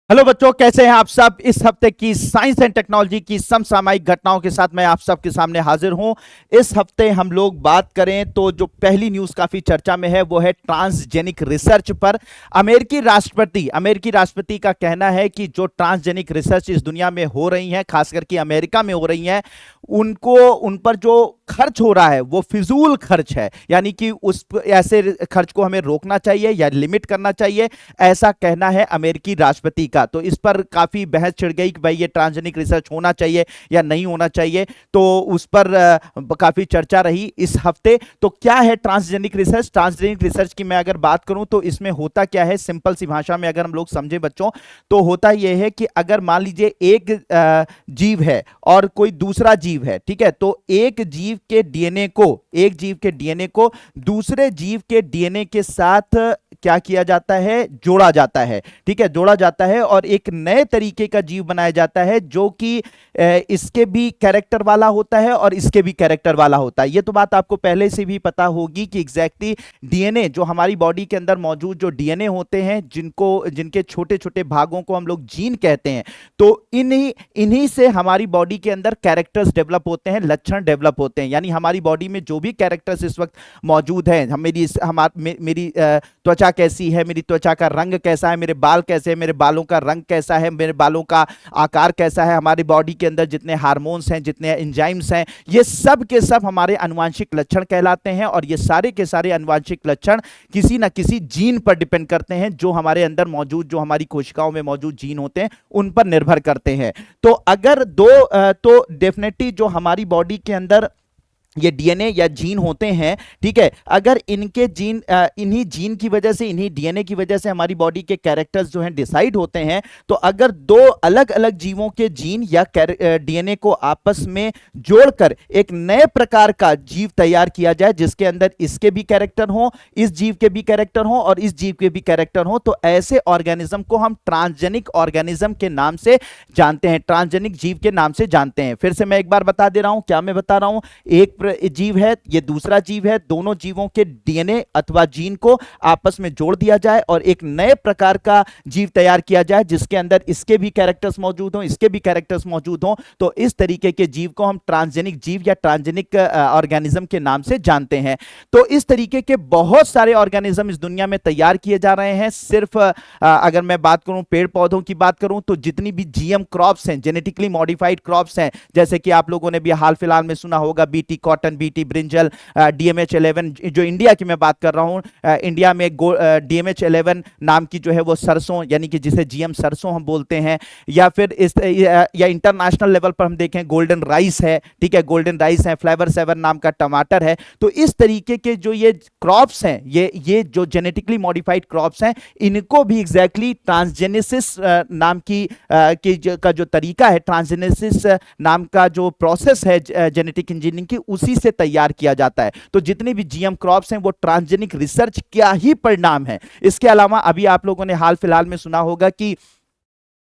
Hello बच्चों, कैसे हैं आप सब। इस हफ्ते की साइंस एंड टेक्नोलॉजी की समसामयिक घटनाओं के साथ मैं आप सबके सामने हाजिर हूं। इस हफ्ते हम लोग बात करें तो जो पहली न्यूज़ काफ़ी चर्चा में है वो है ट्रांसजेनिक रिसर्च पर। अमेरिकी राष्ट्रपति का कहना है कि जो ट्रांसजेनिक रिसर्च इस दुनिया में हो रही है, खास करके अमेरिका में हो रही है, उनको उन पर जो खर्च हो रहा है वो फिजूल खर्च है, यानी कि उस ऐसे खर्च को हमें रोकना चाहिए या लिमिट करना चाहिए, ऐसा कहना है अमेरिकी राष्ट्रपति का। तो इस पर काफी बहस छिड़ गई कि भाई ये ट्रांसजेनिक रिसर्च होना चाहिए या नहीं होना चाहिए, तो उस पर काफी चर्चा रही इस हफ्ते। तो क्या है ट्रांसजेनिक रिसर्च? ट्रांसजेनिक रिसर्च की मैं अगर बात करूं तो इसमें होता क्या है, सिंपल सी भाषा में अगर हम लोग समझे बच्चों, तो होता यह है कि अगर मान लीजिए एक जीव है और कोई दूसरा जीव है, ठीक है, तो एक जीव के डीएनए को दूसरे जीव के डीएनए के साथ क्या किया जाता है, जोड़ा जाता है, ठीक है, जोड़ा जाता है और एक नए तरीके का जीव बनाया जाता है जो कि इसके भी कैरेक्टर वाला होता है और इसके भी कैरेक्टर वाला होता है। ये तो बात आपको पहले से भी पता होगी कि एग्जैक्टली डीएनए जो हमारी बॉडी के अंदर मौजूद जो डीएनए होते हैं, जिनके छोटे छोटे भागों को हम लोग जीन कहते हैं, तो इन्हीं इन्हीं से हमारी बॉडी के अंदर कैरेक्टर्स डेवलप होते हैं, लक्षण डेवलप होते हैं। यानी हमारी बॉडी में जो भी कैरेक्टर्स इस वक्त मौजूद हैं, मेरी त्वचा कैसी है, मेरी त्वचा का रंग कैसा है, मेरे बाल कैसे हैं, मेरे बालों का रंग कैसा है, मेरे बालों का आकार कैसा है, हमारी बॉडी के अंदर जितने हार्मोन्स हैं, जितने एंजाइम्स हैं, ये सब के सब हमारे आनुवांशिक लक्षण कहलाते हैं। और ये सारे के सारे आनुवांशिक लक्षण किसी ना किसी जीन पर डिपेंड करते हैं, जो हमारे अंदर मौजूद, जो हमारी कोशिकाओं में मौजूद जीन होते हैं उन पर निर्भर करते हैं। तो अगर तो डेफिनेटली जो हमारी बॉडी के अंदर ये डीएनए या जीन होते हैं, ठीक है, अगर इन्हीं जीन की वजह से, इन्हीं डीएनए की वजह से हमारी बॉडी के कैरेक्टर्स जो हैं डिसाइड होते हैं, तो अगर दो अलग अलग जीवों के जीन या डीएनए को आपस में जोड़कर एक नए प्रकार का जीव तैयार किया जाए, जिसके अंदर इसके भी कैरेक्टर हो, इस जीव के भी कैरेक्टर हो और इस जीव के भी कैरेक्टर हो, तो ऐसे ऑर्गेनिज्म को हम ट्रांसजेनिक ऑर्गेनिज्म के नाम से जानते हैं, ट्रांसजेनिक जीव के नाम से जानते हैं। फिर से मैं एक बार बता दे रहा हूं, क्या मैं बता रहा हूं, एक जीव है, ये दूसरा जीव है, दोनों जीवों के डीएनए अथवा जीन को आपस में जोड़ दिया जाए और एक नए प्रकार का जीव तैयार किया जाए, जिसके अंदर इसके भी कैरेक्टर्स मौजूद हों, इसके भी कैरेक्टर्स मौजूद हों, तो इस तरीके के जीव को हम ट्रांसजेनिक जीव या ट्रांसजेनिक ऑर्गेनिज्म के नाम से जानते हैं। तो इस तरीके के बहुत सारे ऑर्गेनिज्म इस दुनिया में तैयार किए जा रहे हैं। सिर्फ अगर मैं बात करूं, पेड़ पौधों की बात करूं, तो जितनी भी जीएम क्रॉप्स हैं, जेनेटिकली मॉडिफाइड क्रॉप्स हैं, जैसे कि आप लोगों ने भी हाल फिलहाल में सुना होगा BT cotton, BT brinjal, DMH11, जो इंडिया की मैं बात कर रहा हूं, इंडिया में DMH11 नाम की जो है वो सरसों, यानी कि जिसे जीएम सरसों हम बोलते हैं, या फिर या इंटरनेशनल लेवल पर हम देखें गोल्डन राइस है, ठीक है, गोल्डन राइस है, फ्लेवर 7 नाम का टमाटर है। तो इस तरीके के जो ये क्रॉप्स हैं, ये जो जेनेटिकली मॉडिफाइड क्रॉप्स हैं, इनको भी एग्जैक्टली ट्रांसजेनेसिस नाम का जो तरीका है, ट्रांसजेनेसिस नाम का जो प्रोसेस है जेनेटिक इंजीनियरिंग की, उसी से तैयार किया जाता है। तो जितने भी जीएम क्रॉप्स हैं वो ट्रांसजेनिक रिसर्च क्या ही परिणाम है। इसके अलावा अभी आप लोगों ने हाल फिलहाल में सुना होगा कि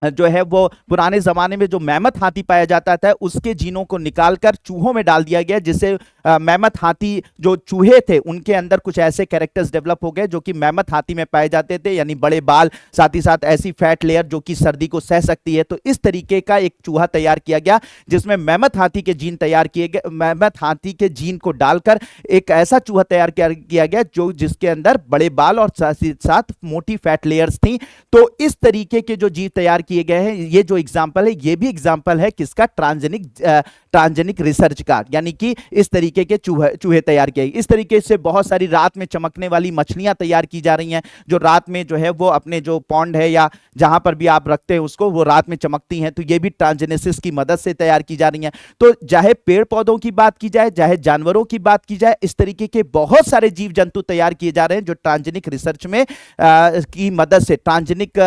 जो है वो पुराने जमाने में जो मैमथ हाथी पाया जाता था, उसके जीनों को निकालकर चूहों में डाल दिया गया, जिससे मैमथ हाथी जो चूहे थे उनके अंदर कुछ ऐसे कैरेक्टर्स डेवलप हो गए जो कि मैमथ हाथी में पाए जाते थे, यानी बड़े बाल, साथ ही साथ ऐसी फैट लेयर जो कि सर्दी को सह सकती है। तो इस तरीके का एक चूहा तैयार किया गया जिसमें मैमथ हाथी के जीन तैयार किए गए, मैमथ हाथी के जीन को डालकर एक ऐसा चूहा तैयार किया गया जो जिसके अंदर बड़े बाल और साथ ही साथ मोटी फैट लेयर्स थी। तो इस तरीके के जो जीव तैयार किए गए हैं, ये जो एग्जांपल है, ये भी एग्जांपल है किसका, ट्रांसजेनिक रिसर्च का, यानी कि इस तरीके के चूहे तैयार किए। इस तरीके से बहुत सारी रात में चमकने वाली मछलियां तैयार की जा रही हैं, जो रात में जो है वो अपने जो पॉन्ड है या जहां पर भी आप रखते हैं उसको, वो रात में चमकती हैं। तो ये भी ट्रांसजेनेसिस की मदद से तैयार की जा रही हैं। तो चाहे पेड़ पौधों की बात की जाए, चाहे जानवरों की बात की जाए, इस तरीके के बहुत सारे जीव जंतु तैयार किए जा रहे हैं जो ट्रांसजेनिक रिसर्च में की मदद से, ट्रांसजेनिक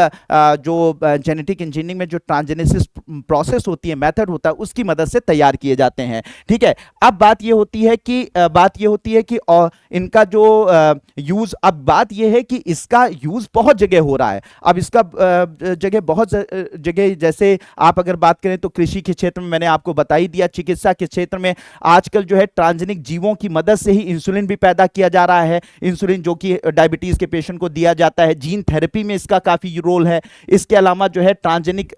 जो जेनेटिक इंजीनियरिंग में जो ट्रांसजेनेसिस प्रोसेस होती है, मेथड होता है, उसकी मदद से तैयार किए जाते हैं। ठीक है, अब बात ये होती है कि इनका जो यूज, अब बात ये है कि इसका यूज बहुत जगह हो रहा है। अब इसका जगह बहुत जगह, जैसे आप अगर बात करें तो कृषि के क्षेत्र में मैंने आपको बता ही दिया, चिकित्सा के क्षेत्र में आजकल जो है ट्रांसजेनिक जीवों की मदद से ही इंसुलिन भी पैदा किया जा रहा है, इंसुलिन जो कि डायबिटीज के पेशेंट को दिया जाता है। जीन थेरेपी में इसका काफी रोल है। इसके अलावा जो है ट्रांसजेनिक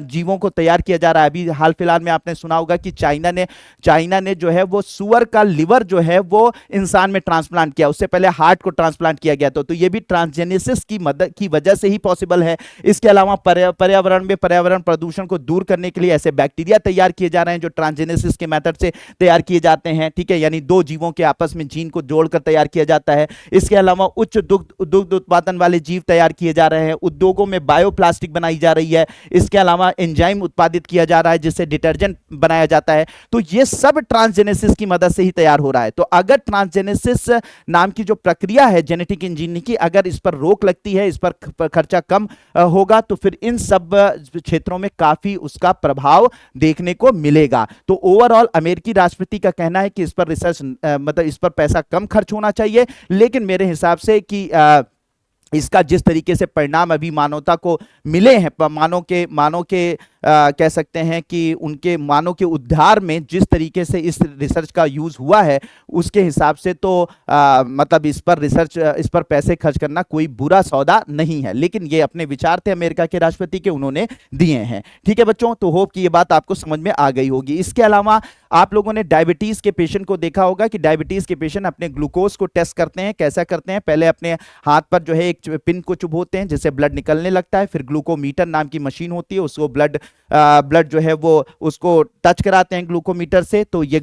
जीवों को तैयार किया जा रहा है। अभी हाल फिलहाल में आपने सुना होगा कि चाइना ने जो है वो सुअर का लिवर जो है वो इंसान में ट्रांसप्लांट किया, उससे पहले हार्ट को ट्रांसप्लांट किया गया। तो ये भी ट्रांसजेनेसिस की मदद की वजह से ही पॉसिबल है। इसके अलावा पर्यावरण प्रदूषण को दूर करने के लिए ऐसे बैक्टीरिया तैयार किए जा रहे हैं जो ट्रांसजेनेसिस के मेथड से तैयार किए जाते हैं, ठीक है, यानी दो जीवों के आपस में जीन को जोड़कर तैयार किया जाता है। इसके अलावा उच्च दुग्ध उत्पादन वाले जीव तैयार किए जा रहे हैं, उद्योगों में बायोप्लास्टिक बनाई जा रही है, इसके अलावा एंजाइम उत्पादित किया जा रहा है जिससे डिटर्जेंट बनाया जाता है। तो ये सब ट्रांसजेनेसिस की मदद से ही तैयार हो रहा है। तो अगर ट्रांसजेनेसिस नाम की जो प्रक्रिया है जेनेटिक इंजीनियरिंग की, अगर इस पर रोक लगती है, इस पर खर्चा कम होगा, तो फिर इन सब क्षेत्रों में काफी उसका प्रभाव देखने को मिलेगा। तो ओवरऑल अमेरिकी राष्ट्रपति का कहना है कि इस पर रिसर्च मतलब इस पर पैसा कम खर्च होना चाहिए, लेकिन मेरे हिसाब से कि इसका जिस तरीके से परिणाम अभी मानवता को मिले हैं, मानव के कह सकते हैं कि उनके मानव के उद्धार में जिस तरीके से इस रिसर्च का यूज हुआ है, उसके हिसाब से तो मतलब इस पर पैसे खर्च करना कोई बुरा सौदा नहीं है। लेकिन ये अपने विचार थे अमेरिका के राष्ट्रपति के, उन्होंने दिए हैं। ठीक है बच्चों, तो होप कि ये बात आपको समझ में आ गई होगी। इसके अलावा आप लोगों ने डायबिटीज के पेशेंट को देखा होगा कि डायबिटीज के पेशेंट अपने ग्लूकोज को टेस्ट करते हैं। कैसा करते हैं? पहले अपने हाथ पर जो है एक पिन को चुभोते हैं जिससे ब्लड निकलने लगता है, फिर ग्लूकोमीटर नाम की मशीन होती है, उसको ब्लड जो है वो उसको टच कराते हैं ग्लूकोमीटर से। तो ये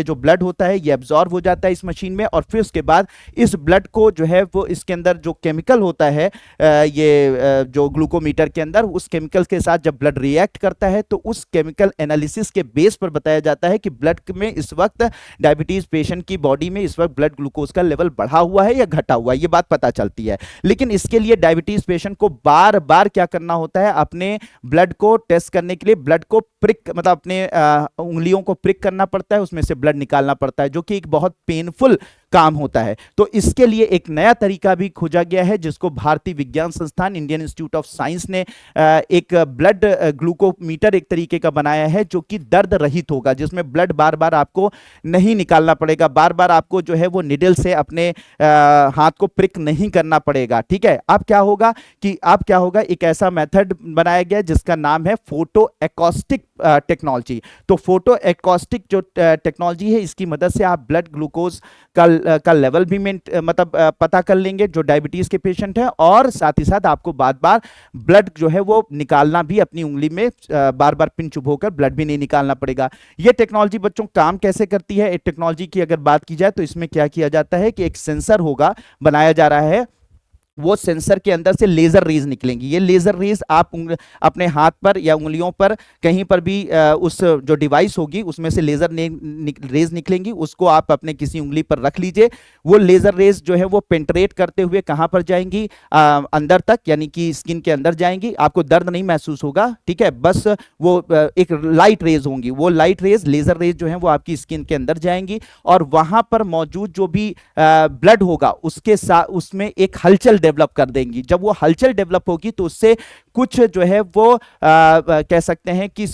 जो ब्लड होता है ये एब्जॉर्ब हो जाता है इस मशीन में, और फिर उसके बाद इस ब्लड को जो है वो इसके अंदर जो केमिकल होता है ये जो ग्लूकोमीटर के अंदर, उस केमिकल के साथ जब ब्लड रिएक्ट करता है तो उस केमिकल एनालिसिस के बेस पर बताया जाता है कि ब्लड में इस वक्त डायबिटीज पेशेंट की बॉडी में इस वक्त ब्लड ग्लूकोज का लेवल बढ़ा हुआ है या घटा हुआ है, ये बात पता चलती है। लेकिन इसके लिए डायबिटीज पेशेंट को बार बार क्या करना होता है? अपने ब्लड को टेस्ट करने के लिए ब्लड को प्रिक मतलब अपने उंगलियों को प्रिक करना पड़ता है, उसमें से ब्लड निकालना पड़ता है, जो कि एक बहुत पेनफुल काम होता है। तो इसके लिए एक नया तरीका भी खोजा गया है जिसको भारतीय विज्ञान संस्थान इंडियन इंस्टीट्यूट ऑफ साइंस ने एक ब्लड ग्लूकोमीटर एक तरीके का बनाया है जो कि दर्द रहित होगा, जिसमें ब्लड बार बार आपको नहीं निकालना पड़ेगा, बार बार आपको जो है वो निडल से अपने हाथ को प्रिक नहीं करना पड़ेगा। ठीक है, अब क्या होगा एक ऐसा मेथड बनाया गया जिसका नाम है फोटो एकॉस्टिक टेक्नोलॉजी। तो फोटो एकॉस्टिक जो टेक्नोलॉजी है, इसकी मदद से आप ब्लड ग्लूकोज का लेवल भी मतलब पता कर लेंगे जो डायबिटीज के पेशेंट है, और साथ ही साथ आपको बार बार ब्लड जो है वो निकालना भी अपनी उंगली में बार बार पिन चुभोकर ब्लड भी नहीं निकालना पड़ेगा। ये टेक्नोलॉजी बच्चों काम कैसे करती है? एक टेक्नोलॉजी की अगर बात की जाए तो इसमें क्या किया जाता है कि एक सेंसर होगा, बनाया जा रहा है, वो सेंसर के अंदर से लेजर रेज निकलेंगी। ये लेजर रेज आप अपने हाथ पर या उंगलियों पर कहीं पर भी उस जो डिवाइस होगी उसमें से लेजर रेज निकलेंगी, उसको आप अपने किसी उंगली पर रख लीजिए। वो लेजर रेज जो है वो पेंट्रेट करते हुए कहां पर जाएंगी? अंदर तक, यानी कि स्किन के अंदर जाएंगी। आपको दर्द नहीं महसूस होगा, ठीक है, बस वो एक लाइट रेज होंगी, वो लाइट रेज लेजर रेज जो है वो आपकी स्किन के अंदर जाएंगी, और वहां पर मौजूद जो भी ब्लड होगा उसके साथ उसमें एक हलचल डेवलप कर देंगी। जब वो हलचल डेवलप होगी तो उससे कुछ जो है वो कह सकते हैं कि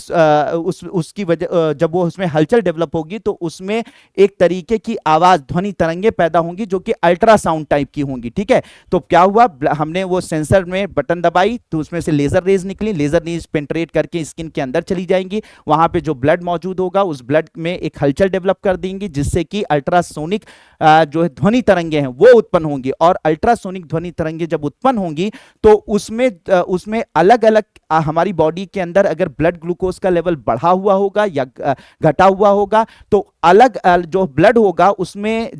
उसकी वजह जब वो उसमें हलचल डेवलप होगी तो उसमें एक तरीके की आवाज ध्वनि तरंगे पैदा होंगी जो कि अल्ट्रासाउंड टाइप की होंगी। ठीक है, तो क्या हुआ, हमने वो सेंसर में बटन दबाई तो उसमें से लेजर रेज निकली, लेजर रेज पेंट्रेट करके स्किन के अंदर चली जाएंगी, वहां पे जो ब्लड मौजूद होगा उस ब्लड में एक हलचल डेवलप कर देंगी जिससे कि अल्ट्रासोनिक जो है ध्वनि तरंगे हैं वो उत्पन्न होंगी। और अल्ट्रासोनिक ध्वनि तरंगे जब उत्पन्न होंगी तो उसमें अलग अलग हमारी बॉडी के अंदर अगर ब्लड ग्लूकोज का लेवल बढ़ा हुआ होगा या घटा हुआ होगा तो अलग जो ब्लड होगा उसमें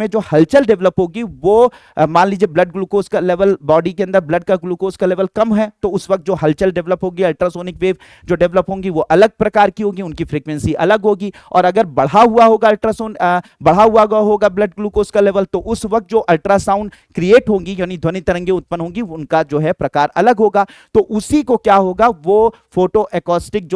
जो हलचल डेवलप होगी वो मान लीजिए ब्लड ग्लूकोज का लेवल, बॉडी के अंदर ब्लड का ग्लूकोज का लेवल कम है तो उस वक्त जो हलचल डेवलप होगी, अल्ट्रासोनिक वेव जो डेवलप होंगी वो अलग प्रकार की होगी, उनकी फ्रीक्वेंसी अलग होगी। और अगर बढ़ा हुआ होगा ब्लड ग्लूकोज का लेवल तो उस वक्त जो अल्ट्रासाउंड क्रिएट होंगी यानी ध्वनि तरंगे उत्पन्न होंगी उनका जो है प्रकार अलग होगा। तो उसी को क्या होगा, वो फोटो एकॉस्टिक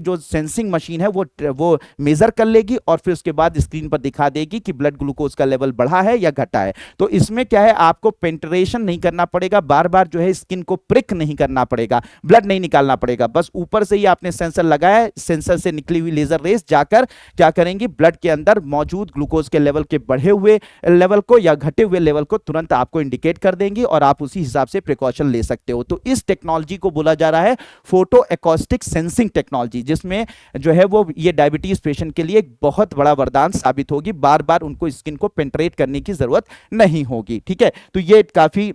जो सेंसिंग मशीन है वो मेजर कर लेगी और फिर उसके बाद स्क्रीन पर दिखा देगी कि ब्लड ग्लूकोज का लेवल बढ़ा है या घटा है। तो इसमें क्या है, आपको पेंट्रेशन नहीं करना पड़ेगा, बार बार जो है स्किन को प्रिक नहीं करना पड़ेगा, ब्लड नहीं निकालना पड़ेगा, बस ऊपर से ही आपने सेंसर लगाया, सेंसर से निकली हुई लेजर रेस जाकर क्या करेंगी, ब्लड के अंदर मौजूद ग्लूकोज के लेवल के बढ़े हुए लेवल को या घटे हुए लेवल को तुरंत आपको इंडिकेट कर देंगी और आप उसी हिसाब से प्रिकॉशन ले सकते सकते हो। तो इस टेक्नोलॉजी को बोला जा रहा है फोटो एकॉस्टिक सेंसिंग टेक्नोलॉजी, जिसमें जो है वो ये डायबिटीज पेशेंट के लिए एक बहुत बड़ा वरदान साबित होगी। बार बार उनको स्किन को पेंट्रेट करने की जरूरत नहीं होगी। ठीक है, तो ये काफी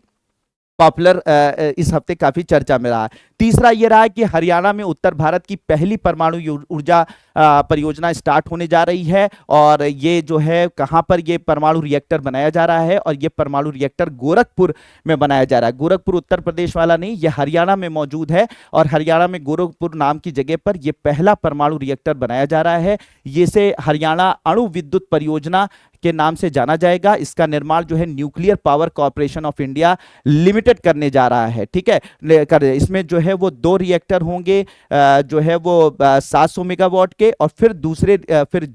पॉपुलर इस हफ्ते काफी चर्चा में रहा। तीसरा ये रहा कि हरियाणा में उत्तर भारत की पहली परमाणु ऊर्जा परियोजना स्टार्ट होने जा रही है। और ये जो है कहां पर ये परमाणु रिएक्टर बनाया जा रहा है, और ये परमाणु रिएक्टर गोरखपुर में बनाया जा रहा है। गोरखपुर उत्तर प्रदेश वाला नहीं, ये हरियाणा में मौजूद है, और हरियाणा में गोरखपुर नाम की जगह पर यह पहला परमाणु रिएक्टर बनाया जा रहा है। ये से हरियाणा अणु विद्युत परियोजना के नाम से जाना जाएगा। इसका निर्माण जो है nuclear power corporation of India limited करने जा रहा है। ठीक है, इसमें जो है वो 2 रिएक्टर होंगे, जो है वो 700 मेगावाट के, और फिर दूसरे फिर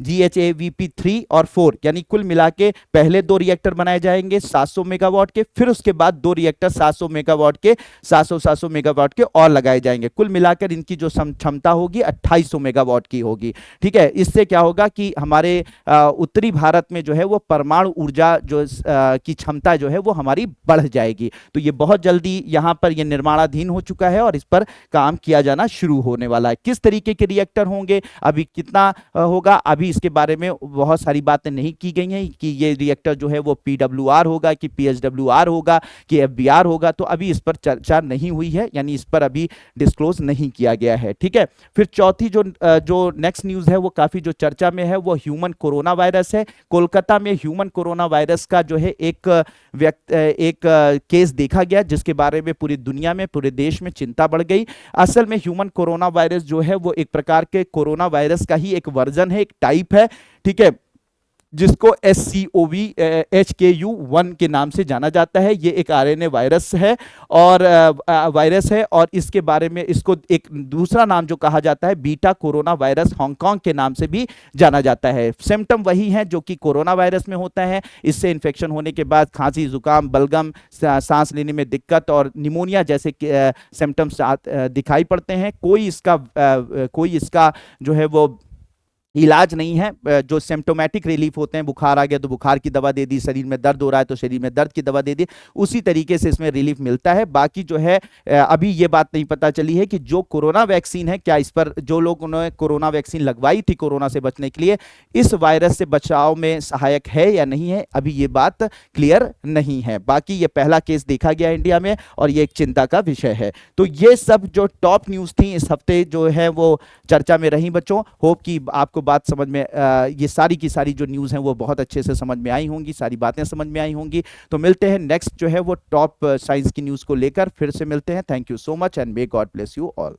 GHAVP 3 और 4, यानी कुल मिला के पहले 2 रिएक्टर बनाए जाएंगे 700 मेगावाट के, फिर उसके बाद 2 रिएक्टर 700 मेगावाट के, 700 मेगावाट के और लगाए जाएंगे। कुल मिलाकर इनकी जो क्षमता होगी 2800 मेगावाट की होगी। ठीक है, इससे क्या होगा कि हमारे उत्तरी भारत में जो है वो परमाणु ऊर्जा जो की क्षमता जो है वो हमारी बढ़ जाएगी। तो ये बहुत जल्दी यहां पर ये निर्माणाधीन हो चुका है और इस पर काम किया जाना शुरू होने वाला है। किस तरीके के रिएक्टर होंगे, अभी कितना होगा, अभी इसके बारे में बहुत सारी बातें नहीं की गई हैं कि ये रिएक्टर जो है वो PWR होगा कि PHWR होगा कि FBR होगा। तो अभी इस पर चर्चा नहीं हुई है, यानी इस पर अभी डिस्क्लोज नहीं किया गया है। ठीक है, फिर चौथी जो नेक्स्ट न्यूज है वो काफी जो चर्चा में है वो ह्यूमन कोरोना वायरस है। कोलकाता में ह्यूमन कोरोना वायरस का जो है एक केस देखा गया, जिसके बारे में पूरी दुनिया में, पूरे देश में चिंता बढ़ गई। असल में ह्यूमन कोरोना वायरस जो है वो एक प्रकार के कोरोना वायरस का ही एक वर्जन है, एक टाइप है। ठीक है, जिसको SCOV-HKU1 के नाम से जाना जाता है। ये एक RNA वायरस है और इसके बारे में इसको एक दूसरा नाम जो कहा जाता है बीटा कोरोना वायरस हांगकांग के नाम से भी जाना जाता है। सिम्टम वही हैं जो कि कोरोना वायरस में होता है। इससे इन्फेक्शन होने के बाद खांसी, जुकाम, बलगम, सांस लेने में दिक्कत और निमोनिया जैसे सिम्टम्स दिखाई पड़ते हैं। कोई इसका जो है वो इलाज नहीं है। जो सिम्टोमेटिक रिलीफ होते हैं, बुखार आ गया तो बुखार की दवा दे दी, शरीर में दर्द हो रहा है तो शरीर में दर्द की दवा दे दी, उसी तरीके से इसमें रिलीफ मिलता है। बाकी जो है अभी ये बात नहीं पता चली है कि जो कोरोना वैक्सीन है, क्या इस पर जो लोग उन्होंने कोरोना वैक्सीन लगवाई थी कोरोना से बचने के लिए, इस वायरस से बचाव में सहायक है या नहीं है, अभी ये बात क्लियर नहीं है। बाकी ये पहला केस देखा गया इंडिया में और ये एक चिंता का विषय है। तो ये सब जो टॉप न्यूज थी इस हफ्ते जो है वो चर्चा में रही बच्चों। होप कि आपको बात समझ में ये सारी की सारी जो न्यूज़ हैं वो बहुत अच्छे से समझ में आई होंगी, सारी बातें समझ में आई होंगी। तो मिलते हैं नेक्स्ट जो है वो टॉप साइंस की न्यूज़ को लेकर, फिर से मिलते हैं। Thank you so much and may God bless you all.